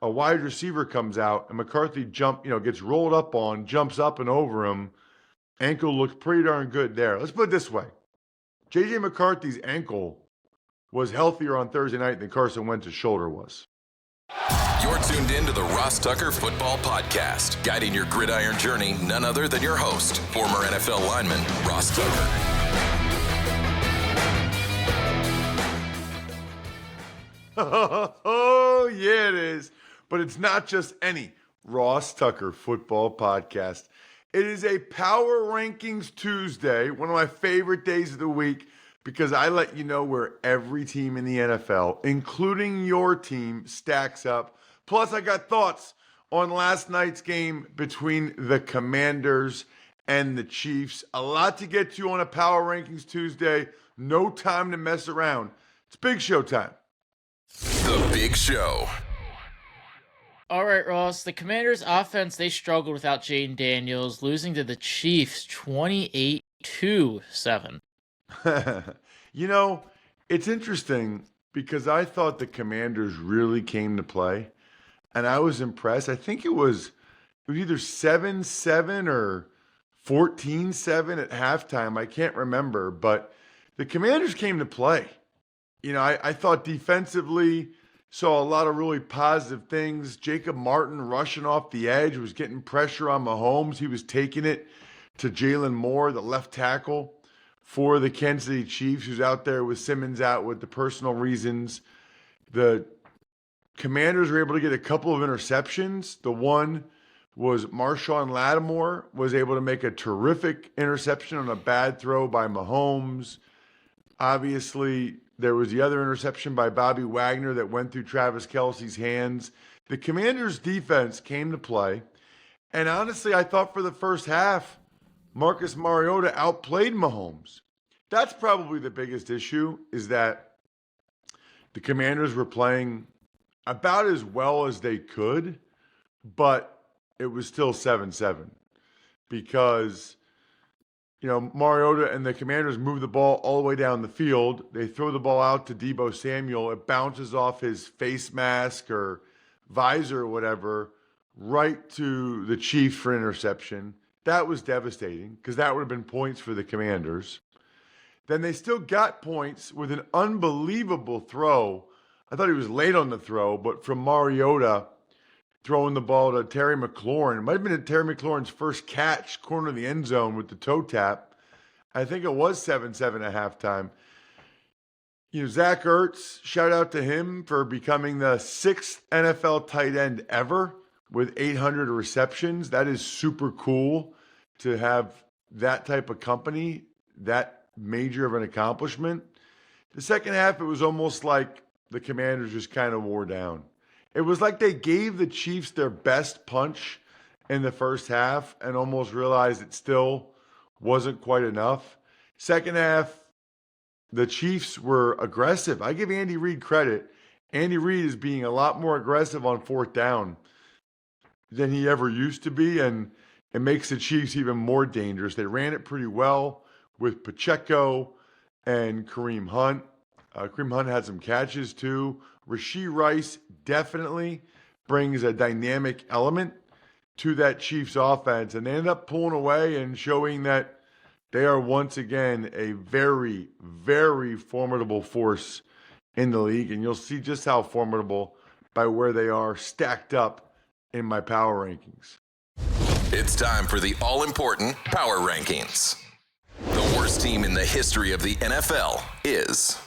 a wide receiver comes out and McCarthy gets rolled up on, jumps up and over him. Ankle looks pretty darn good there. Let's put it this way. J.J. McCarthy's ankle was healthier on Thursday night than Carson Wentz's shoulder was. You're tuned in to the Ross Tucker Football Podcast, guiding your gridiron journey, none other than your host, former NFL lineman Ross Tucker. Oh, yeah, it is. But it's not just any Ross Tucker Football Podcast. It is a Power Rankings Tuesday, one of my favorite days of the week, because I let you know where every team in the NFL, including your team, stacks up. Plus, I got thoughts on last night's game between the Commanders and the Chiefs. A lot to get to on a Power Rankings Tuesday. No time to mess around. It's Big Show time. The Big Show. All right, Ross. The Commanders' offense, they struggled without Jaden Daniels, losing to the Chiefs 28-7. It's interesting because I thought the Commanders really came to play, and I was impressed. I think it was either 7-7 or 14-7 at halftime. I can't remember, but the Commanders came to play. I thought defensively saw a lot of really positive things. Jacob Martin rushing off the edge was getting pressure on Mahomes. He was taking it to Jalen Moore, the left tackle for the Kansas City Chiefs, who's out there with Simmons out with the personal reasons. The Commanders were able to get a couple of interceptions. The one was Marshawn Lattimore was able to make a terrific interception on a bad throw by Mahomes. Obviously, there was the other interception by Bobby Wagner that went through Travis Kelce's hands. The Commanders' defense came to play. And honestly, I thought for the first half, Marcus Mariota outplayed Mahomes. That's probably the biggest issue, is that the Commanders were playing about as well as they could, but it was still 7-7 because Mariota and the Commanders move the ball all the way down the field. They throw the ball out to Deebo Samuel. It bounces off his face mask or visor or whatever right to the Chiefs for interception. That was devastating because that would have been points for the Commanders. Then they still got points with an unbelievable throw. I thought he was late on the throw, but from Mariota throwing the ball to Terry McLaurin. It might have been Terry McLaurin's first catch, corner of the end zone with the toe tap. I think it was 7-7 at halftime. Zach Ertz, shout out to him for becoming the 6th NFL tight end ever with 800 receptions. That is super cool to have that type of company, that major of an accomplishment. The second half, it was almost like the Commanders just kind of wore down. It was like they gave the Chiefs their best punch in the first half and almost realized it still wasn't quite enough. Second half, the Chiefs were aggressive. I give Andy Reid credit. Andy Reid is being a lot more aggressive on fourth down than he ever used to be, and it makes the Chiefs even more dangerous. They ran it pretty well with Pacheco and Kareem Hunt. Kareem Hunt had some catches too. Rashee Rice definitely brings a dynamic element to that Chiefs offense, and they end up pulling away and showing that they are once again a very, very formidable force in the league, and you'll see just how formidable by where they are stacked up in my power rankings. It's time for the all-important Power Rankings. The worst team in the history of the NFL is...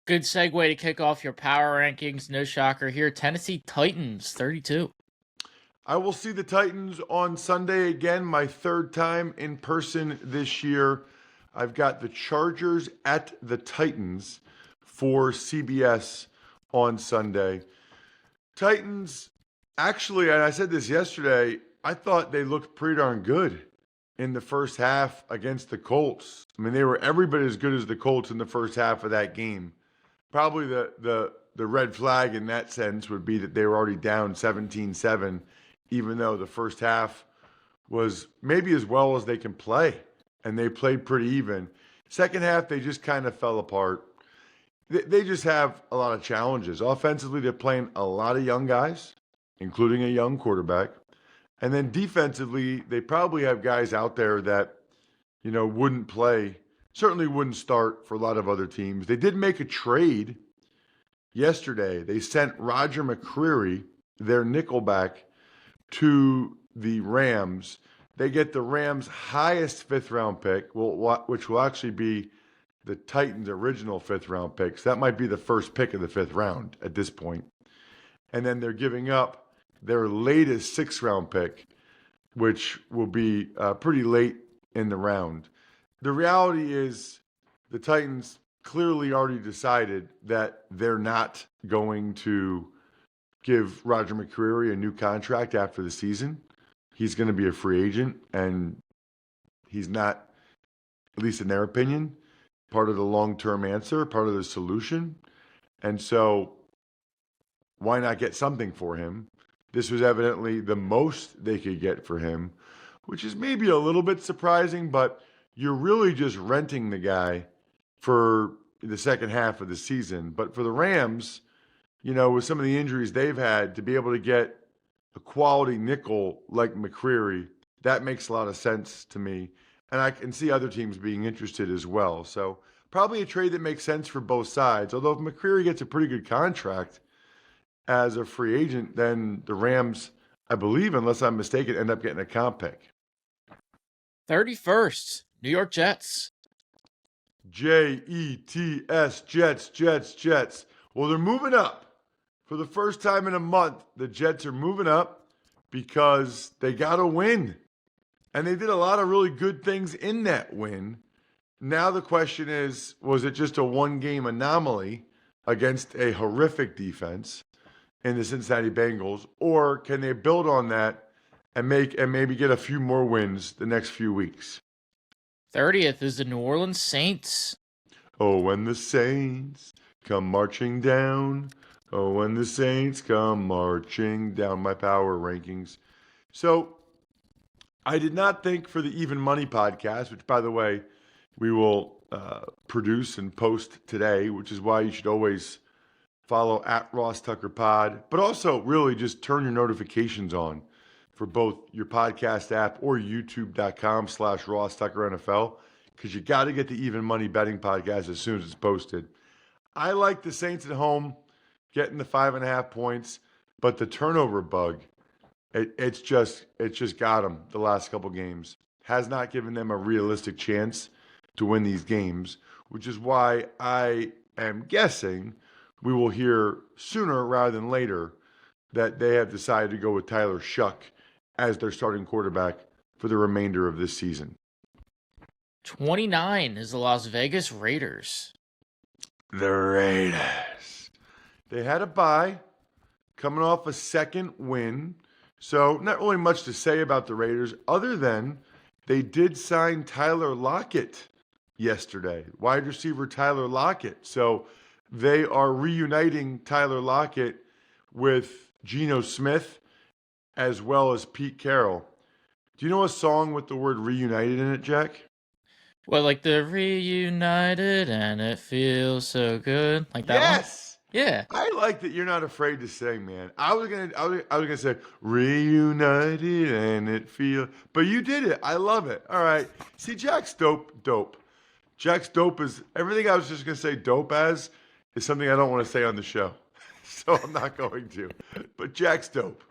Good segue to kick off your power rankings. No shocker here. Tennessee Titans, 32. I will see the Titans on Sunday again, my third time in person this year. I've got the Chargers at the Titans for CBS on Sunday. Titans, actually, and I said this yesterday, I thought they looked pretty darn good in the first half against the Colts. I mean, they were every bit as good as the Colts in the first half of that game. Probably the red flag in that sense would be that they were already down 17-7, even though the first half was maybe as well as they can play, and they played pretty even. Second half, they just kind of fell apart. they just have a lot of challenges. Offensively, they're playing a lot of young guys, including a young quarterback. And then defensively, they probably have guys out there that, wouldn't play, certainly wouldn't start for a lot of other teams. They did make a trade yesterday. They sent Roger McCreary, their nickelback, to the Rams. They get the Rams' highest fifth-round pick, which will actually be the Titans' original fifth-round pick. So that might be the first pick of the fifth round at this point. And then they're giving up their latest sixth-round pick, which will be pretty late in the round. The reality is the Titans clearly already decided that they're not going to give Roger McCreary a new contract after the season. He's going to be a free agent, and he's not, at least in their opinion, part of the long-term answer, part of the solution. And so why not get something for him? This was evidently the most they could get for him, which is maybe a little bit surprising, but you're really just renting the guy for the second half of the season. But for the Rams, with some of the injuries they've had, to be able to get a quality nickel like McCreary, that makes a lot of sense to me. And I can see other teams being interested as well. So probably a trade that makes sense for both sides. Although if McCreary gets a pretty good contract as a free agent, then the Rams, I believe, unless I'm mistaken, end up getting a comp pick. 31st, New York Jets. Jets, Jets. Well, they're moving up. For the first time in a month, the Jets are moving up because they got a win. And they did a lot of really good things in that win. Now the question is, was it just a one-game anomaly against a horrific defense in the Cincinnati Bengals, or can they build on that and maybe get a few more wins the next few weeks? 30th is the New Orleans Saints. Oh, when the Saints come marching down. Oh, when the Saints come marching down. My power rankings. So I did not think for the Even Money podcast, which, by the way, we will produce and post today, which is why you should always follow at Ross Tucker Pod, but also really just turn your notifications on for both your podcast app or youtube.com/Ross Tucker NFL, because you got to get the Even Money betting podcast as soon as it's posted. I like the Saints at home getting the 5.5 points, but the turnover bug, it's just got them the last couple games. Has not given them a realistic chance to win these games, which is why I am guessing we will hear sooner rather than later that they have decided to go with Tyler Shuck as their starting quarterback for the remainder of this season. 29 is the Las Vegas Raiders. The Raiders. They had a bye, coming off a second win. So not really much to say about the Raiders other than they did sign Tyler Lockett yesterday, wide receiver Tyler Lockett. So they are reuniting Tyler Lockett with Geno Smith as well as Pete Carroll. Do you know a song with the word reunited in it, Jack? Well, like the reunited and it feels so good. Like that Yes! one? Yeah. I like that you're not afraid to sing, man. I was gonna say reunited and it feels, but you did it. I love it. All right. See, Jack's dope. Jack's dope is everything I was just gonna say dope as is something I don't want to say on the show. So I'm not going to. But Jack's dope.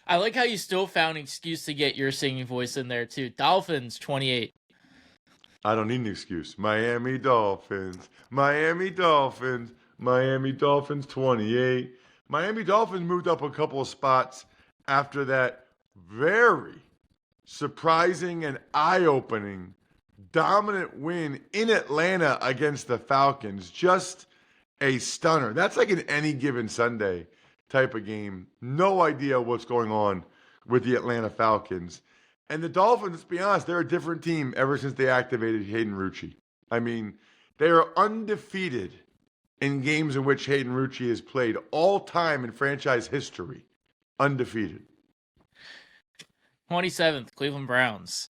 I like how you still found an excuse to get your singing voice in there too. Dolphins 28. I don't need an excuse. Miami Dolphins 28. Miami Dolphins moved up a couple of spots after that very surprising and eye-opening dominant win in Atlanta against the Falcons. Just a stunner. That's like an any given Sunday type of game. No idea what's going on with the Atlanta Falcons. And the Dolphins, let's be honest, they're a different team ever since they activated Hayden Rucci. I mean, they are undefeated in games in which Hayden Rucci has played all time in franchise history. Undefeated. 27th, Cleveland Browns.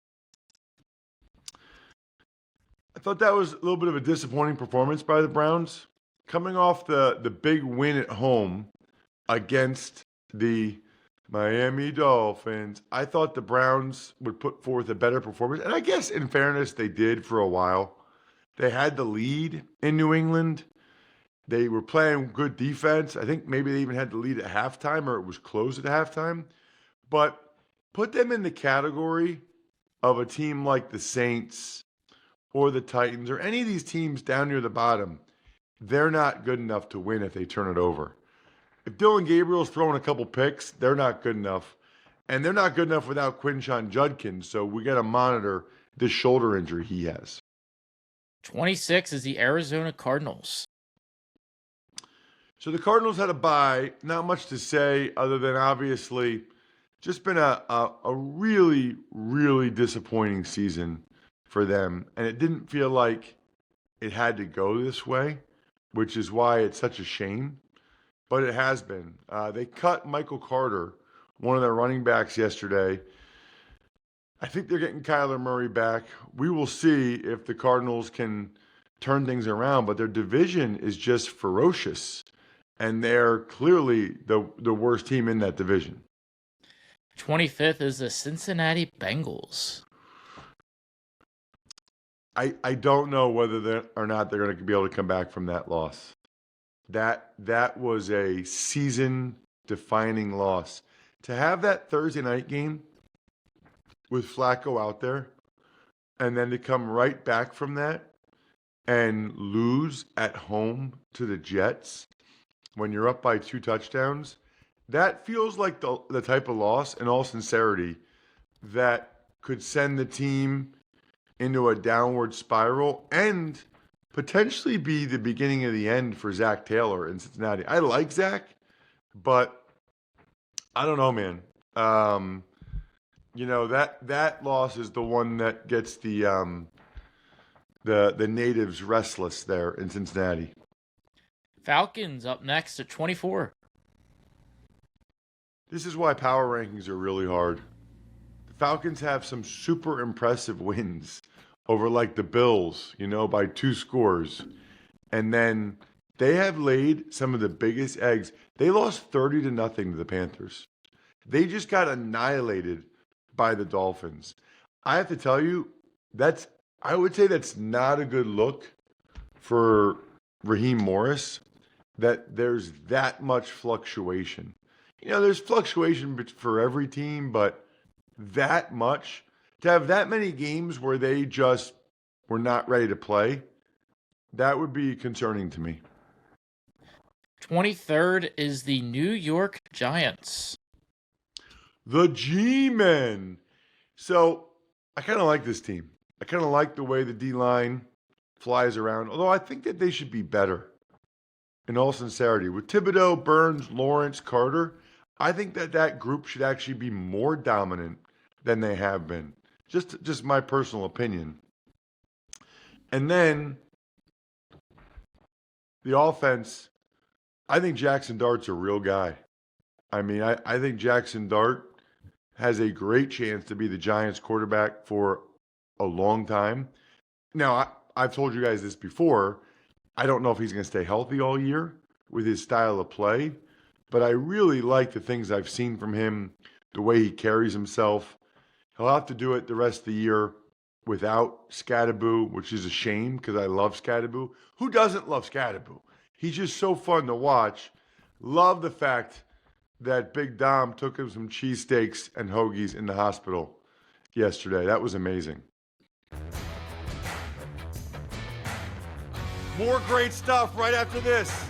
I thought that was a little bit of a disappointing performance by the Browns. coming off the big win at home against the Miami Dolphins, I thought the Browns would put forth a better performance. And I guess, in fairness, they did for a while. They had the lead in New England. They were playing good defense. I think maybe they even had the lead at halftime, or it was close at halftime. But put them in the category of a team like the Saints or the Titans or any of these teams down near the bottom. They're not good enough to win if they turn it over. If Dylan Gabriel's throwing a couple picks, they're not good enough. And they're not good enough without Quinshon Judkins, so we got to monitor this shoulder injury he has. 26 is the Arizona Cardinals. So the Cardinals had a bye. Not much to say other than obviously just been a really, really disappointing season for them. And it didn't feel like it had to go this way, which is why it's such a shame. But it has been. They cut Michael Carter, one of their running backs, yesterday. I think they're getting Kyler Murray back. We will see if the Cardinals can turn things around, but their division is just ferocious, and they're clearly the worst team in that division. 25th is the Cincinnati Bengals. I don't know whether or not they're going to be able to come back from that loss. That was a season-defining loss. To have that Thursday night game with Flacco out there, and then to come right back from that and lose at home to the Jets when you're up by 2 touchdowns, that feels like the type of loss, in all sincerity, that could send the team into a downward spiral and potentially be the beginning of the end for Zach Taylor in Cincinnati. I like Zach, but I don't know, man. That loss is the one that gets the natives restless there in Cincinnati. Falcons up next at 24. This is why power rankings are really hard. The Falcons have some super impressive wins over like the Bills, by 2 scores. And then they have laid some of the biggest eggs. They lost 30-0 to the Panthers. They just got annihilated by the Dolphins. I have to tell you, I would say that's not a good look for Raheem Morris, that there's that much fluctuation. There's fluctuation for every team, but that much, to have that many games where they just were not ready to play, that would be concerning to me. 23rd is the New York Giants. The G-Men. So I kind of like this team. I kind of like the way the D-line flies around, although I think that they should be better, in all sincerity. With Thibodeau, Burns, Lawrence, Carter, I think that group should actually be more dominant than they have been. Just my personal opinion. And then the offense, I think Jackson Dart's a real guy. I mean, I think Jackson Dart has a great chance to be the Giants quarterback for a long time. Now, I've told you guys this before. I don't know if he's going to stay healthy all year with his style of play, but I really like the things I've seen from him, the way he carries himself. He'll have to do it the rest of the year without Scadaboo, which is a shame because I love Scadaboo. Who doesn't love Scadaboo? He's just so fun to watch. Love the fact that Big Dom took him some cheesesteaks and hoagies in the hospital yesterday. That was amazing. More great stuff right after this.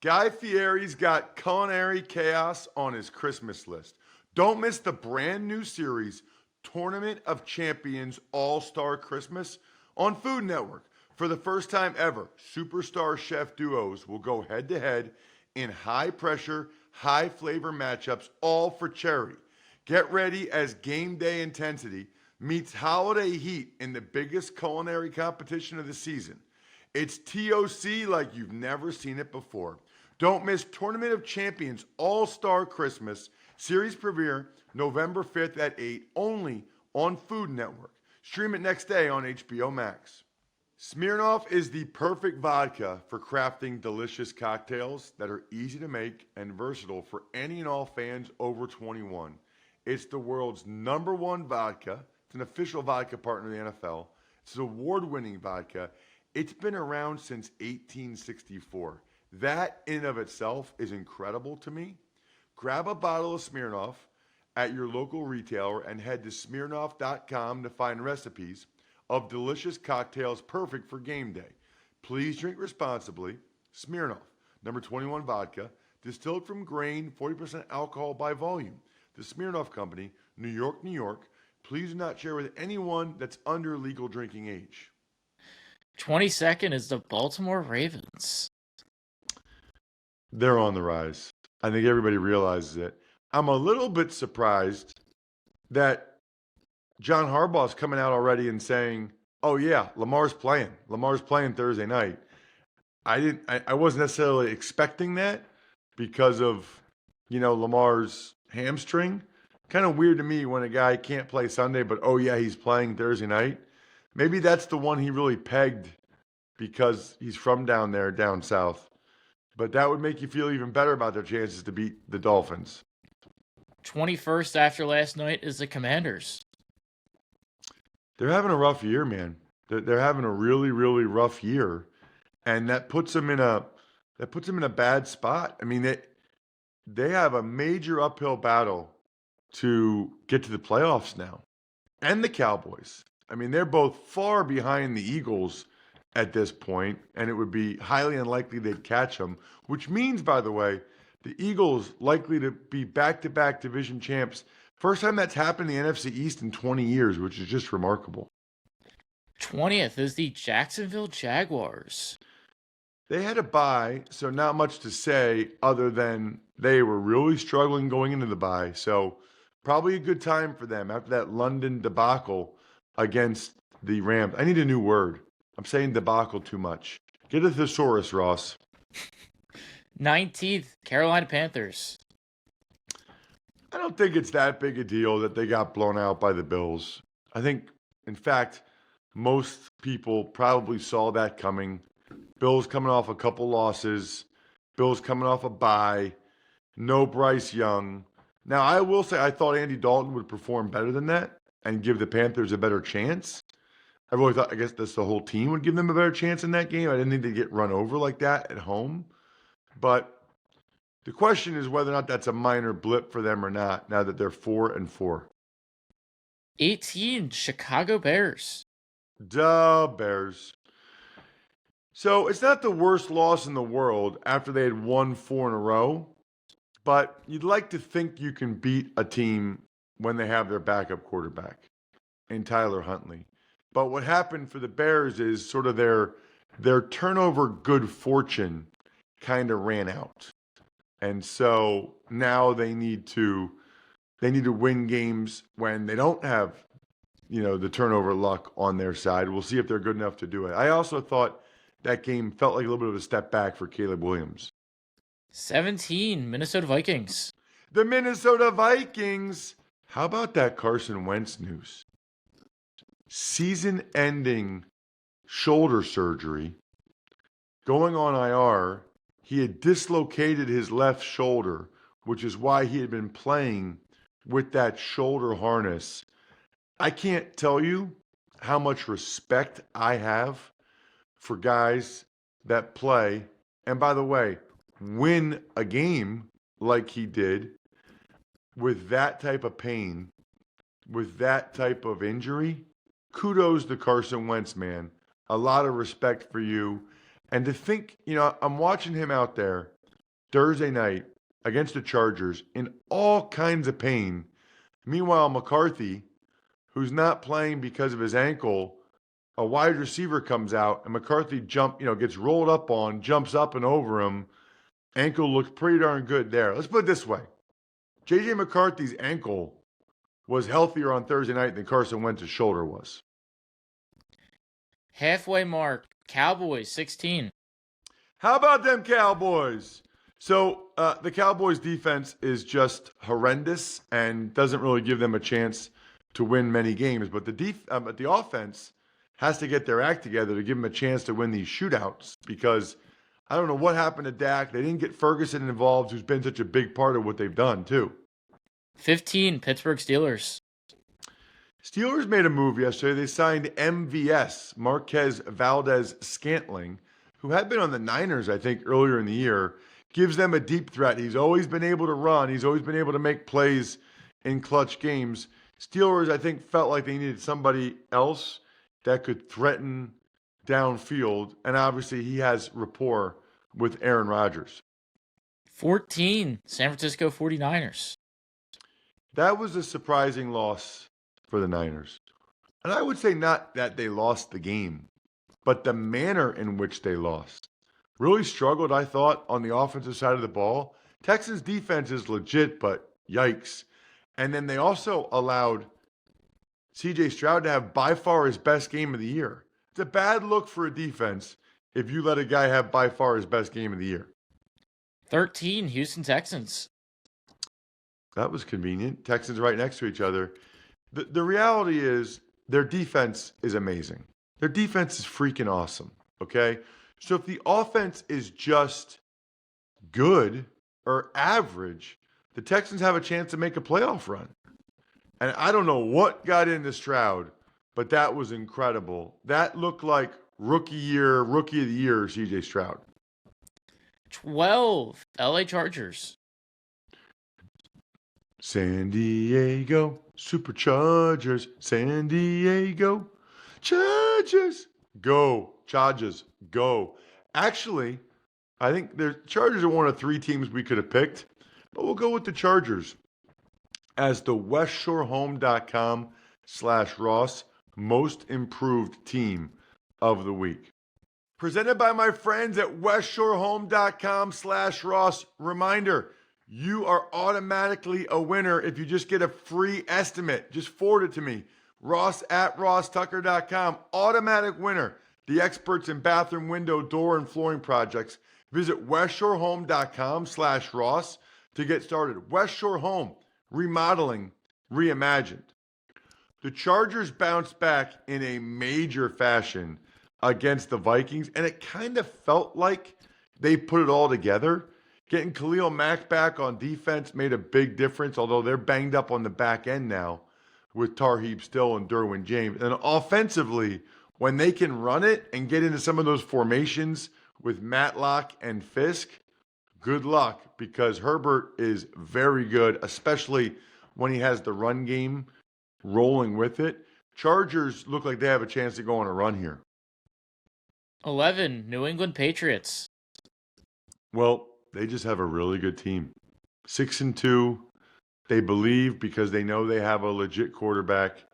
Guy Fieri's got Culinary Chaos on his Christmas list. Don't miss the brand new series, Tournament of Champions All-Star Christmas, on Food Network. For the first time ever, superstar chef duos will go head-to-head in high-pressure, high-flavor matchups, all for charity. Get ready as game day intensity meets holiday heat in the biggest culinary competition of the season. It's TOC like you've never seen it before. Don't miss Tournament of Champions All-Star Christmas series premiere November 5th at 8, only on Food Network. Stream it next day on HBO Max. Smirnoff is the perfect vodka for crafting delicious cocktails that are easy to make and versatile for any and all fans over 21. It's the world's #1 vodka. It's an official vodka partner of the NFL. It's an award-winning vodka. It's been around since 1864. That in and of itself is incredible to me. Grab a bottle of Smirnoff at your local retailer and head to Smirnoff.com to find recipes of delicious cocktails perfect for game day. Please drink responsibly. Smirnoff, number 21 vodka, distilled from grain, 40% alcohol by volume. The Smirnoff Company, New York, New York. Please do not share with anyone that's under legal drinking age. 22nd is the Baltimore Ravens. They're on the rise. I think everybody realizes it. I'm a little bit surprised that John Harbaugh's coming out already and saying, "Oh yeah, Lamar's playing. Lamar's playing Thursday night." I wasn't necessarily expecting that because of, Lamar's hamstring. Kind of weird to me when a guy can't play Sunday, but oh yeah, he's playing Thursday night. Maybe that's the one he really pegged because he's from down south. But that would make you feel even better about their chances to beat the Dolphins. 21st after last night is the Commanders. They're having a rough year, man. They're having a really, really rough year, and that puts them in a bad spot. I mean, they have a major uphill battle to get to the playoffs now, and the Cowboys. I mean, they're both far behind the Eagles at this point, and it would be highly unlikely they'd catch them, which means, by the way, the Eagles likely to be back-to-back division champs. First time that's happened in the NFC East in 20 years, which is just remarkable. 20th is the Jacksonville Jaguars. They had a bye, so not much to say other than they were really struggling going into the bye. So probably a good time for them after that London debacle against the Rams. I need a new word. I'm saying debacle too much. Get a thesaurus, Ross. 19th, Carolina Panthers. I don't think it's that big a deal that they got blown out by the Bills. I think, in fact, most people probably saw that coming. Bills coming off a couple losses. Bills coming off a bye. No Bryce Young. Now, I will say I thought Andy Dalton would perform better than that and give the Panthers a better chance. I really thought, I guess that's the whole team would give them a better chance in that game. I didn't think they'd get run over like that at home. But the question is whether or not that's a minor blip for them or not, now that they're 4-4. 18, Chicago Bears. Duh, Bears. So it's not the worst loss in the world after they had won 4 in a row, but you'd like to think you can beat a team when they have their backup quarterback in Tyler Huntley. But what happened for the Bears is sort of their turnover good fortune kind of ran out. And so now they need to win games when they don't have, the turnover luck on their side. We'll see if they're good enough to do it. I also thought that game felt like a little bit of a step back for Caleb Williams. 17, Minnesota Vikings. The Minnesota Vikings. How about that Carson Wentz news? Season-ending shoulder surgery, going on IR. He had dislocated his left shoulder, which is why he had been playing with that shoulder harness. I can't tell you how much respect I have for guys that play, and by the way, win a game like he did with that type of pain, with that type of injury. Kudos to Carson Wentz, man. A lot of respect for you. And to think, I'm watching him out there Thursday night against the Chargers in all kinds of pain. Meanwhile, McCarthy, who's not playing because of his ankle, a wide receiver comes out and McCarthy gets rolled up on, jumps up and over him. Ankle looks pretty darn good there. Let's put it this way. J.J. McCarthy's ankle was healthier on Thursday night than Carson Wentz's shoulder was. Halfway mark, Cowboys, 16. How about them Cowboys? So the Cowboys defense is just horrendous and doesn't really give them a chance to win many games. But the offense has to get their act together to give them a chance to win these shootouts, because I don't know what happened to Dak. They didn't get Ferguson involved, who's been such a big part of what they've done, too. 15, Pittsburgh Steelers. Steelers made a move yesterday. They signed MVS, Marquez Valdez Scantling, who had been on the Niners, I think, earlier in the year. Gives them a deep threat. He's always been able to run. He's always been able to make plays in clutch games. Steelers, I think, felt like they needed somebody else that could threaten downfield. And obviously, he has rapport with Aaron Rodgers. 14, San Francisco 49ers. That was a surprising loss for the Niners. And I would say not that they lost the game, but the manner in which they lost. Really struggled, I thought, on the offensive side of the ball. Texans' defense is legit, but yikes. And then they also allowed C.J. Stroud to have by far his best game of the year. It's a bad look for a defense if you let a guy have by far his best game of the year. 13, Houston Texans. That was convenient. Texans right next to each other. The reality is their defense is amazing. Their defense is freaking awesome, okay? So if the offense is just good or average, the Texans have a chance to make a playoff run. And I don't know what got into Stroud, but that was incredible. That looked like rookie of the year, C.J. Stroud. 12, LA Chargers. San Diego Superchargers, San Diego Chargers. Go, Chargers, go. Actually, I think the Chargers are one of three teams we could have picked, but we'll go with the Chargers as the westshorehome.com/Ross most improved team of the week. Presented by my friends at westshorehome.com/Ross. Reminder, you are automatically a winner if you just get a free estimate. Just forward it to me. Ross at rosstucker.com. Automatic winner. The experts in bathroom, window, door, and flooring projects. Visit westshorehome.com/Ross to get started. West Shore Home. Remodeling reimagined. The Chargers bounced back in a major fashion against the Vikings, and it kind of felt like they put it all together. Getting Khalil Mack back on defense made a big difference, although they're banged up on the back end now with Tarheeb Still and Derwin James. And offensively, when they can run it and get into some of those formations with Matlock and Fisk, good luck, because Herbert is very good, especially when he has the run game rolling with it. Chargers look like they have a chance to go on a run here. 11, New England Patriots. Well, they just have a really good team. 6-2. They believe because they know they have a legit quarterback.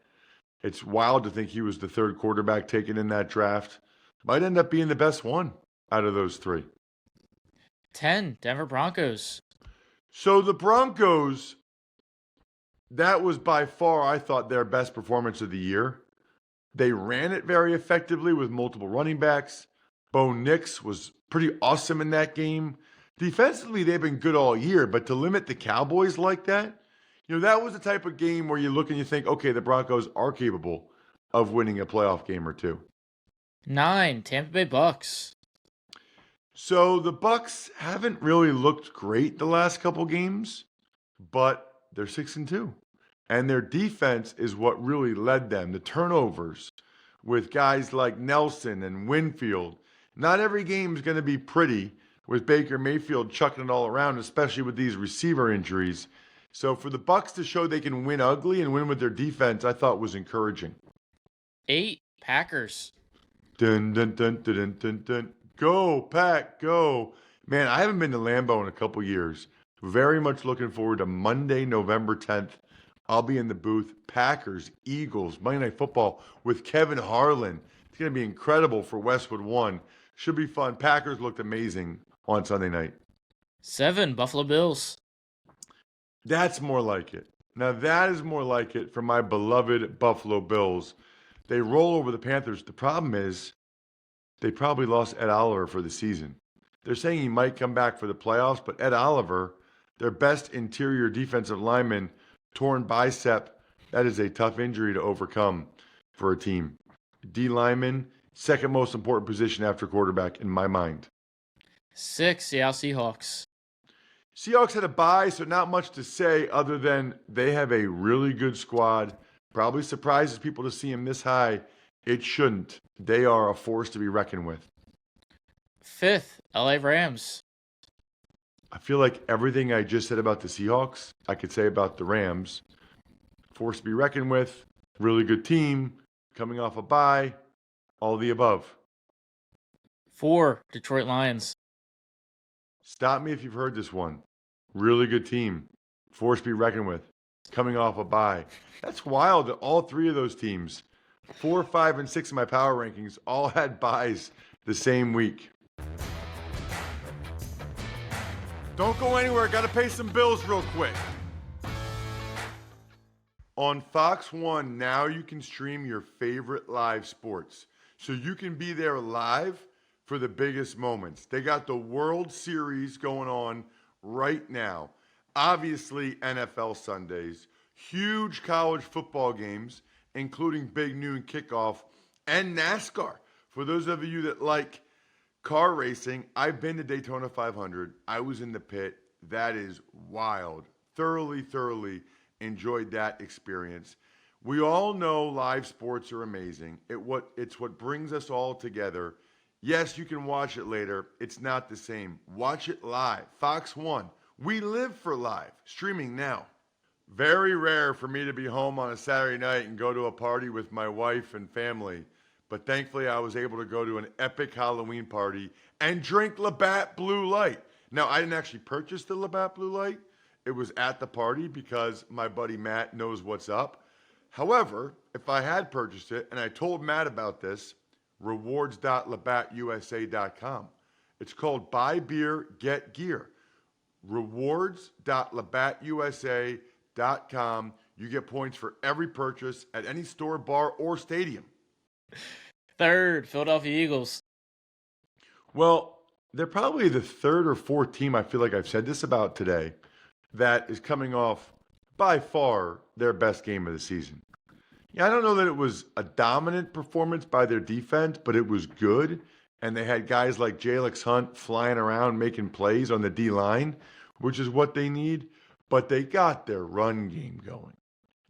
It's wild to think he was the third quarterback taken in that draft. Might end up being the best one out of those three. 10, Denver Broncos. So the Broncos, that was by far, I thought, their best performance of the year. They ran it very effectively with multiple running backs. Bo Nix was pretty awesome in that game. Defensively, they've been good all year, but to limit the Cowboys like that, that was the type of game where you look and you think, okay, the Broncos are capable of winning a playoff game or two. 9, Tampa Bay Bucks. So the Bucks haven't really looked great the last couple games, but they're 6-2. And their defense is what really led them. The turnovers with guys like Nelson and Winfield. Not every game is going to be pretty with Baker Mayfield chucking it all around, especially with these receiver injuries. So for the Bucks to show they can win ugly and win with their defense, I thought was encouraging. 8, Packers. Dun, dun, dun, dun, dun, dun, dun. Go, Pack, go. Man, I haven't been to Lambeau in a couple years. Very much looking forward to Monday, November 10th. I'll be in the booth. Packers, Eagles, Monday Night Football with Kevin Harlan. It's going to be incredible for Westwood One. Should be fun. Packers looked amazing on Sunday night. 7, Buffalo Bills. That's more like it. Now that is more like it for my beloved Buffalo Bills. They roll over the Panthers. The problem is they probably lost Ed Oliver for the season. They're saying he might come back for the playoffs, but Ed Oliver, their best interior defensive lineman, torn bicep, that is a tough injury to overcome for a team. D lineman, second most important position after quarterback in my mind. 6, Seattle Seahawks. Seahawks had a bye, so not much to say other than they have a really good squad. Probably surprises people to see them this high. It shouldn't. They are a force to be reckoned with. 5th, LA Rams. I feel like everything I just said about the Seahawks, I could say about the Rams. Force to be reckoned with, really good team, coming off a bye, all the above. 4, Detroit Lions. Stop me if you've heard this one. Really good team, force to be reckoned with, coming off a bye. That's wild that all three of those teams, 4, 5, and 6 in my power rankings, all had byes the same week. Don't go anywhere. Got to pay some bills real quick. On Fox 1, now you can stream your favorite live sports. So you can be there live for the biggest moments. They got the World Series going on right now. Obviously, NFL Sundays. Huge college football games, including big noon kickoff, and NASCAR. For those of you that like car racing, I've been to Daytona 500. I was in the pit. That is wild. Thoroughly enjoyed that experience. We all know live sports are amazing. It's what brings us all together. Yes, you can watch it later. It's not the same. Watch it live. Fox 1. We live for live. Streaming now. Very rare for me to be home on a Saturday night and go to a party with my wife and family. But thankfully, I was able to go to an epic Halloween party and drink Labatt Blue Light. Now, I didn't actually purchase the Labatt Blue Light. It was at the party because my buddy Matt knows what's up. However, if I had purchased it, and I told Matt about this, rewards.labattusa.com. It's called Buy Beer, Get Gear. Rewards.labattusa.com. You get points for every purchase at any store, bar, or stadium. 3rd, Philadelphia Eagles. Well, they're probably the third or fourth team I feel like I've said this about today that is coming off by far their best game of the season. Yeah, I don't know that it was a dominant performance by their defense, but it was good. And they had guys like Jalex Hunt flying around making plays on the D-line, which is what they need. But they got their run game going.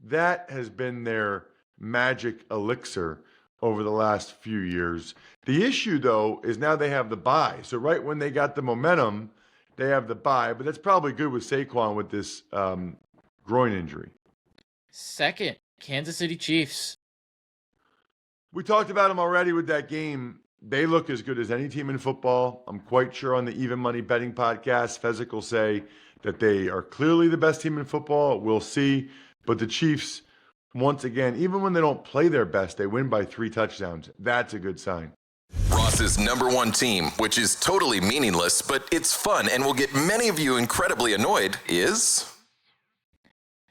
That has been their magic elixir over the last few years. The issue, though, is now they have the bye. So right when they got the momentum, they have the bye. But that's probably good with Saquon with this groin injury. 2nd, Kansas City Chiefs. We talked about them already with that game. They look as good as any team in football. I'm quite sure on the Even Money Betting Podcast, Fezzik will say that they are clearly the best team in football. We'll see. But the Chiefs, once again, even when they don't play their best, they win by 3 touchdowns. That's a good sign. Ross's number one team, which is totally meaningless, but it's fun and will get many of you incredibly annoyed, is...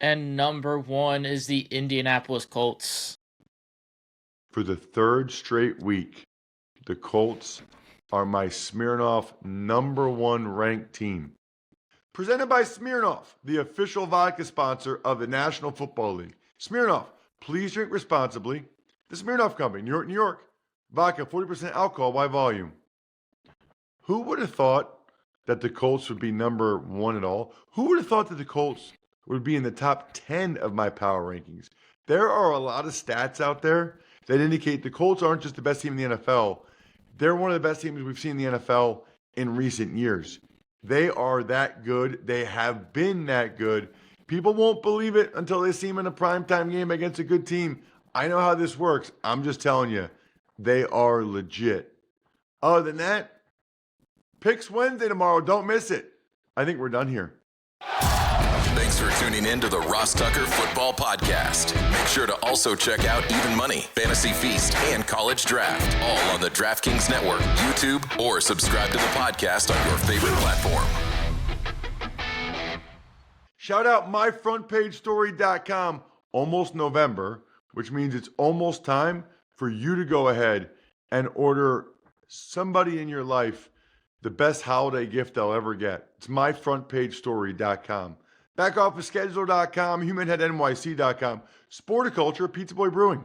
And number 1 is the Indianapolis Colts. For the third straight week, the Colts are my Smirnoff number 1 ranked team. Presented by Smirnoff, the official vodka sponsor of the National Football League. Smirnoff, please drink responsibly. The Smirnoff Company, New York, New York. Vodka, 40% alcohol by volume. Who would have thought that the Colts would be number 1 at all? Who would have thought that the Colts would be in the top 10 of my power rankings? There are a lot of stats out there that indicate the Colts aren't just the best team in the NFL. They're one of the best teams we've seen in the NFL in recent years. They are that good. They have been that good. People won't believe it until they see them in a primetime game against a good team. I know how this works. I'm just telling you, they are legit. Other than that, Picks Wednesday tomorrow. Don't miss it. I think we're done here. Thanks for tuning in to the Ross Tucker Football Podcast. Make sure to also check out Even Money, Fantasy Feast, and College Draft, all on the DraftKings Network, YouTube, or subscribe to the podcast on your favorite platform. Shout out myfrontpagestory.com. Almost November, which means it's almost time for you to go ahead and order somebody in your life the best holiday gift they'll ever get. It's myfrontpagestory.com. Backoffthescheduler.com, humanheadnyc.com, Sporticulture, Pizza Boy Brewing.